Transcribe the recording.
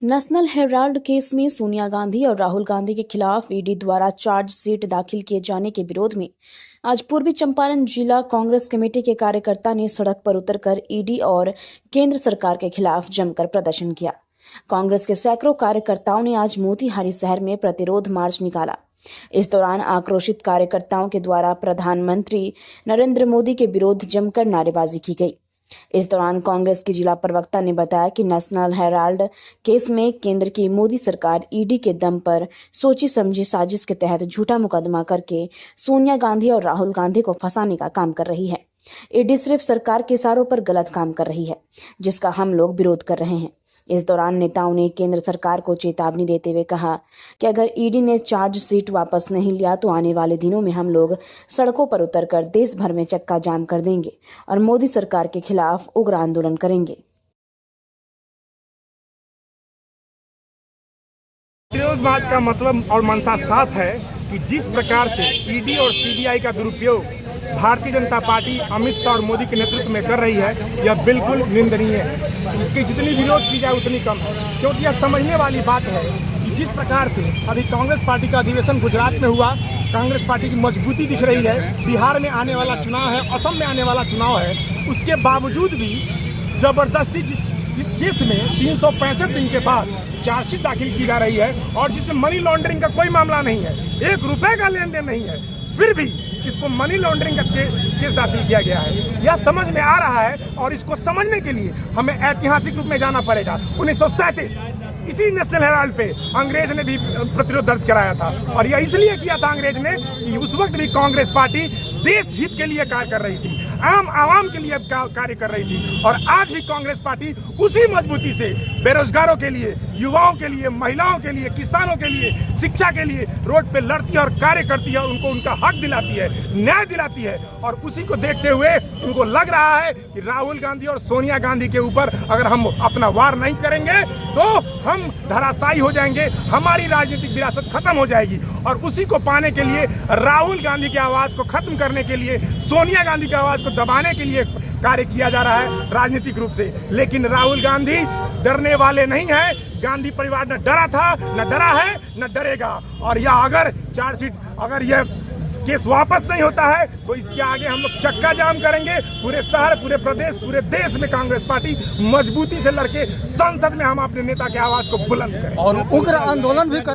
National Herald case में सोनिया गांधी और राहुल गांधी के खिलाफ ईडी द्वारा चार्जशीट दाखिल किए जाने के विरोध में आज पूर्वी चंपारण जिला कांग्रेस कमेटी के कार्यकर्ता ने सड़क पर उतरकर ईडी और केंद्र सरकार के खिलाफ जमकर प्रदर्शन किया। कांग्रेस के सैकड़ों कार्यकर्ताओं ने आज मोतिहारी शहर में प्रतिरोध मार्च निकाला। इस दौरान आक्रोशित कार्यकर्ताओं के द्वारा प्रधानमंत्री नरेंद्र मोदी के विरुद्ध जमकर नारेबाजी की गई। इस दौरान कांग्रेस की जिला प्रवक्ता ने बताया कि नेशनल हेराल्ड केस में केंद्र की मोदी सरकार ईडी के दम पर सोची समझी साजिश के तहत झूठा मुकदमा करके सोनिया गांधी और राहुल गांधी को फंसाने का काम कर रही है। ईडी सिर्फ सरकार के इशारों पर गलत काम कर रही है, जिसका हम लोग विरोध कर रहे हैं। इस दौरान नेताओं ने केंद्र सरकार को चेतावनी देते हुए कहा कि अगर ईडी ने चार्जशीट वापस नहीं लिया तो आने वाले दिनों में हम लोग सड़कों पर उतरकर देश भर में चक्का जाम कर देंगे और मोदी सरकार के खिलाफ उग्र आंदोलन करेंगे। विरोध मार्च का मतलब और मंशा साफ है कि जिस प्रकार से ईडी और सीबीआई का दुरुपयोग भारतीय जनता पार्टी अमित शाह और मोदी के नेतृत्व में कर रही है, यह बिल्कुल निंदनीय है। इसकी जितनी विरोध की जाए उतनी कम है, क्योंकि यह समझने वाली बात है कि जिस प्रकार से अभी कांग्रेस पार्टी का अधिवेशन गुजरात में हुआ, कांग्रेस पार्टी की मजबूती दिख रही है। बिहार में आने वाला चुनाव है, असम में आने वाला चुनाव है, उसके बावजूद भी जबरदस्ती जिस केस में 365 दिन के बाद चार्जशीट दाखिल की जा रही है और जिसमें मनी लॉन्ड्रिंग का कोई मामला नहीं है, 1 रुपए का लेन देन नहीं है, फिर भी इसको मनी लॉन्ड्रिंग का केस दाखिल किया गया है। यह समझ में आ रहा है और इसको समझने के लिए हमें ऐतिहासिक रूप में जाना पड़ेगा। 1937 इसी नेशनल हेराल्ड पे अंग्रेज ने भी प्रतिरोध दर्ज कराया था, और यह इसलिए किया था अंग्रेज ने कि उस वक्त भी कांग्रेस पार्टी देश हित के लिए कार्य कर रही थी, आम आवाम के लिए कार्य कर रही थी। और आज भी कांग्रेस पार्टी उसी मजबूती से बेरोजगारों के लिए, युवाओं के लिए, महिलाओं के लिए, किसानों के लिए, शिक्षा के लिए रोड पे लड़ती है और कार्य करती है, उनको उनका हक दिलाती है, न्याय दिलाती है। और उसी को देखते हुए उनको लग रहा है कि राहुल गांधी और सोनिया गांधी के ऊपर अगर हम अपना वार नहीं करेंगे तो हम धराशायी हो जाएंगे, हमारी राजनीतिक विरासत खत्म हो जाएगी। और उसी को पाने के लिए, राहुल गांधी की आवाज को खत्म करने के लिए, सोनिया गांधी की आवाज को दबाने के लिए कार्य किया जा रहा है राजनीतिक रूप से। लेकिन राहुल गांधी डरने वाले नहीं है। गांधी परिवार न डरा था, न डरा है, न डरेगा। और यह अगर चार्जशीट, अगर यह केस वापस नहीं होता है तो इसके आगे हम लोग चक्का जाम करेंगे। पूरे शहर, पूरे प्रदेश, पूरे देश में कांग्रेस पार्टी मजबूती से लड़के संसद में हम अपने नेता की आवाज को बुलंद करें और उग्र आंदोलन भी कर